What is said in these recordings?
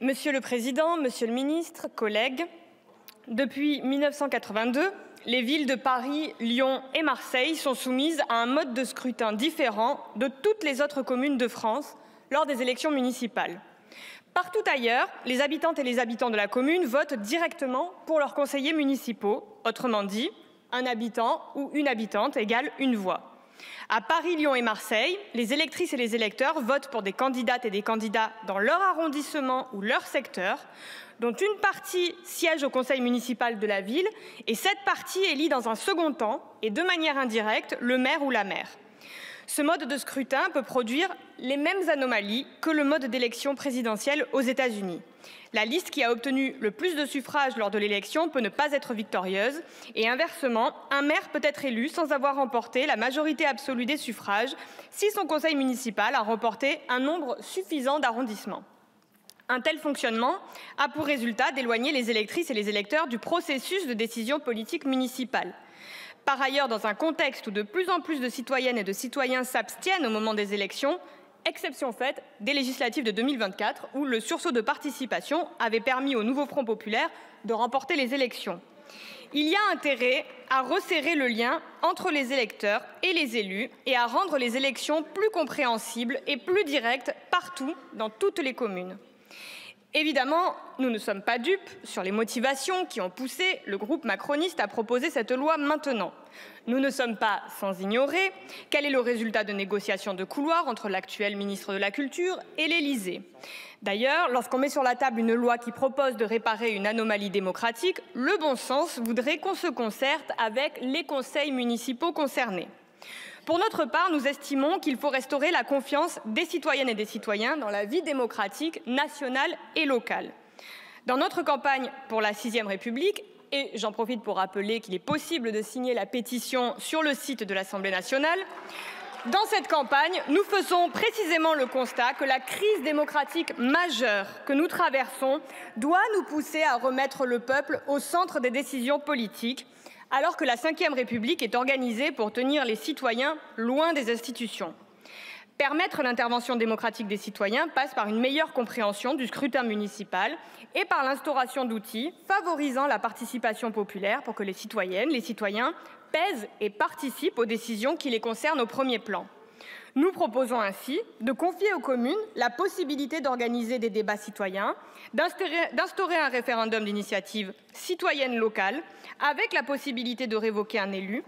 Monsieur le Président, Monsieur le Ministre, collègues, depuis 1982, les villes de Paris, Lyon et Marseille sont soumises à un mode de scrutin différent de toutes les autres communes de France lors des élections municipales. Partout ailleurs, les habitantes et les habitants de la commune votent directement pour leurs conseillers municipaux. Autrement dit, un habitant ou une habitante égale une voix. À Paris, Lyon et Marseille, les électrices et les électeurs votent pour des candidates et des candidats dans leur arrondissement ou leur secteur, dont une partie siège au conseil municipal de la ville et cette partie élit dans un second temps et de manière indirecte le maire ou la maire. Ce mode de scrutin peut produire les mêmes anomalies que le mode d'élection présidentielle aux États-Unis. La liste qui a obtenu le plus de suffrages lors de l'élection peut ne pas être victorieuse et inversement, un maire peut être élu sans avoir remporté la majorité absolue des suffrages si son conseil municipal a remporté un nombre suffisant d'arrondissements. Un tel fonctionnement a pour résultat d'éloigner les électrices et les électeurs du processus de décision politique municipale. Par ailleurs, dans un contexte où de plus en plus de citoyennes et de citoyens s'abstiennent au moment des élections, exception faite des législatives de 2024 où le sursaut de participation avait permis au nouveau Front populaire de remporter les élections. Il y a intérêt à resserrer le lien entre les électeurs et les élus et à rendre les élections plus compréhensibles et plus directes partout dans toutes les communes. Évidemment, nous ne sommes pas dupes sur les motivations qui ont poussé le groupe macroniste à proposer cette loi maintenant. Nous ne sommes pas sans ignorer quel est le résultat de négociations de couloir entre l'actuel ministre de la Culture et l'Élysée. D'ailleurs, lorsqu'on met sur la table une loi qui propose de réparer une anomalie démocratique, le bon sens voudrait qu'on se concerte avec les conseils municipaux concernés. Pour notre part, nous estimons qu'il faut restaurer la confiance des citoyennes et des citoyens dans la vie démocratique nationale et locale. Dans notre campagne pour la 6e République, et j'en profite pour rappeler qu'il est possible de signer la pétition sur le site de l'Assemblée nationale, dans cette campagne, nous faisons précisément le constat que la crise démocratique majeure que nous traversons doit nous pousser à remettre le peuple au centre des décisions politiques, alors que la 5e République est organisée pour tenir les citoyens loin des institutions. Permettre l'intervention démocratique des citoyens passe par une meilleure compréhension du scrutin municipal et par l'instauration d'outils favorisant la participation populaire pour que les citoyennes, les citoyens pèsent et participent aux décisions qui les concernent au premier plan. Nous proposons ainsi de confier aux communes la possibilité d'organiser des débats citoyens, d'instaurer un référendum d'initiative citoyenne locale avec la possibilité de révoquer un élu,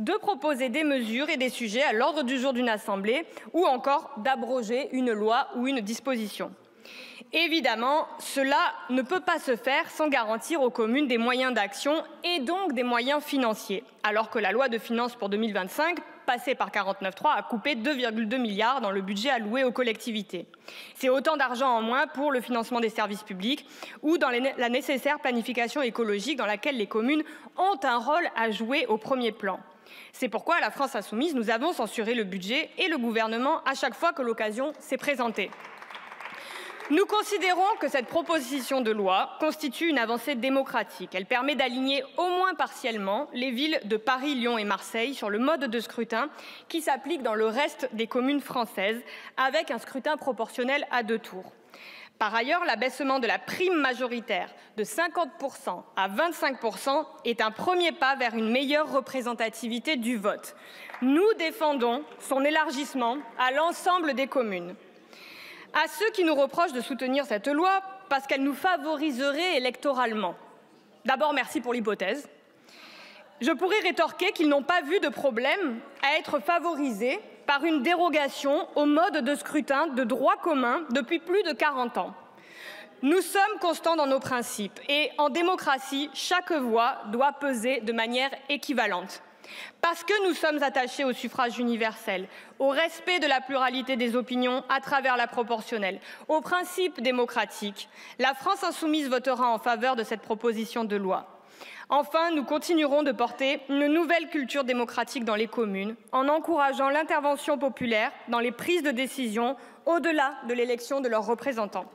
de proposer des mesures et des sujets à l'ordre du jour d'une assemblée ou encore d'abroger une loi ou une disposition. Évidemment, cela ne peut pas se faire sans garantir aux communes des moyens d'action et donc des moyens financiers, alors que la loi de finances pour 2025, passée par 49.3, a coupé 2,2 milliards dans le budget alloué aux collectivités. C'est autant d'argent en moins pour le financement des services publics ou dans la nécessaire planification écologique dans laquelle les communes ont un rôle à jouer au premier plan. C'est pourquoi à la France insoumise, nous avons censuré le budget et le gouvernement à chaque fois que l'occasion s'est présentée. Nous considérons que cette proposition de loi constitue une avancée démocratique. Elle permet d'aligner au moins partiellement les villes de Paris, Lyon et Marseille sur le mode de scrutin qui s'applique dans le reste des communes françaises avec un scrutin proportionnel à 2 tours. Par ailleurs, l'abaissement de la prime majoritaire de 50% à 25% est un premier pas vers une meilleure représentativité du vote. Nous défendons son élargissement à l'ensemble des communes. À ceux qui nous reprochent de soutenir cette loi parce qu'elle nous favoriserait électoralement. D'abord, merci pour l'hypothèse. Je pourrais rétorquer qu'ils n'ont pas vu de problème à être favorisés par une dérogation au mode de scrutin de droit commun depuis plus de 40 ans. Nous sommes constants dans nos principes et en démocratie, chaque voix doit peser de manière équivalente. Parce que nous sommes attachés au suffrage universel, au respect de la pluralité des opinions à travers la proportionnelle, aux principes démocratiques, la France insoumise votera en faveur de cette proposition de loi. Enfin, nous continuerons de porter une nouvelle culture démocratique dans les communes en encourageant l'intervention populaire dans les prises de décision au-delà de l'élection de leurs représentants.